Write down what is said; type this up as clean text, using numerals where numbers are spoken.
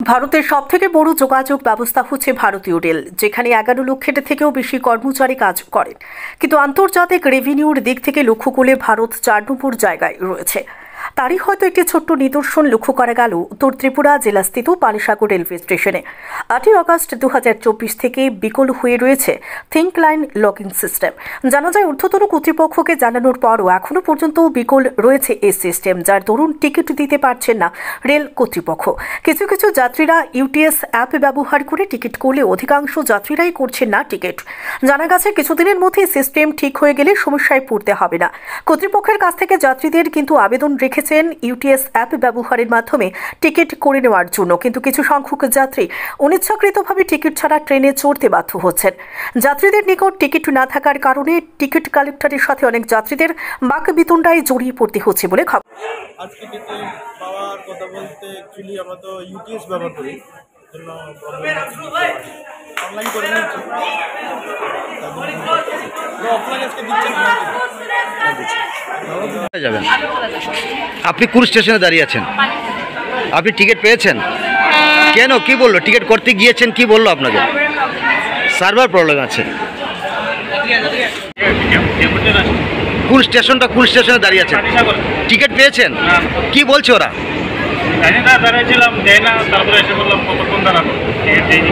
ভারতের সবথেকে বড় যোগাযোগ ব্যবস্থা হচ্ছে ভারতীয় রেল, যেখানে 11 লক্ষের থেকেও বেশি কর্মচারী কাজ করেন। কিন্তু আন্তর্জাতিক রেভিনিউর দিক থেকে লক্ষ্য করলে ভারত 4 নম্বর জায়গায় রয়েছে। তারই হয়তো একটি ছোট্ট নিদর্শন লক্ষ্য করা গেল উত্তর ত্রিপুরা জেলাস্থিত পানিসাগর রেলওয়ে স্টেশনে। 8 আগস্ট 2024 থেকে বিকল হয়ে রয়েছে থিঙ্ক লাইন লকিং সিস্টেম। জানা যায়, ঊর্ধ্বতন কর্তৃপক্ষকে জানানোর পরও এখনও পর্যন্ত বিকল রয়েছে এই সিস্টেম, যার দরুন টিকিট দিতে পারছেন না রেল কর্তৃপক্ষ। কিছু কিছু যাত্রীরা ইউটিএস অ্যাপ ব্যবহার করে টিকিট করলে অধিকাংশ যাত্রীরাই করছেন না টিকিট। জানা গেছে, কিছুদিনের মধ্যেই সিস্টেম ঠিক হয়ে গেলে সমস্যায় পড়তে হবে না। কর্তৃপক্ষের কাছ থেকে যাত্রীদের কিন্তু আবেদন রেখেছেন ইউটিএস অ্যাপ ব্যবহারের মাধ্যমে টিকিট করে নেওয়ার জন্য, কিন্তু কিছু সংখ্যক যাত্রী অনিচ্ছাকৃতভাবে টিকিট ছাড়া ট্রেনে চড়তে বাধ্য হচ্ছেন। যাত্রীদের নিকট টিকিট না থাকার কারণে টিকিট কালেক্টরের সাথে অনেক যাত্রীদের বাকবিতণ্ডায় জড়িয়ে পড়তে হচ্ছে বলে খবর। আজকে টিকিট পাওয়ার কথা বলতে অ্যাকচুয়ালি আমরা তো ইউটিএস ব্যবহার করি, জন্য অনলাইন করে নিচ্ছি। অফলাইন আজকে দিচ্ছেন যাবেন। আপনি কোন স্টেশনে দাঁড়িয়ে আছেন? আপনি টিকিট পেয়েছেন? কেন, কি বললো? টিকিট করতে গিয়েছেন, কি বললো আপনাকে? সার্ভার প্রবলেম আছে। কোন স্টেশনে দাঁড়িয়ে আছেন? টিকিট পেয়েছেন? কি বলছে ওরা? দাঁড়িয়েছিলাম, দেয় না, তারপরে এসে বললাম কতক্ষণ দাঁড়াবো, টিকিট দেয়নি।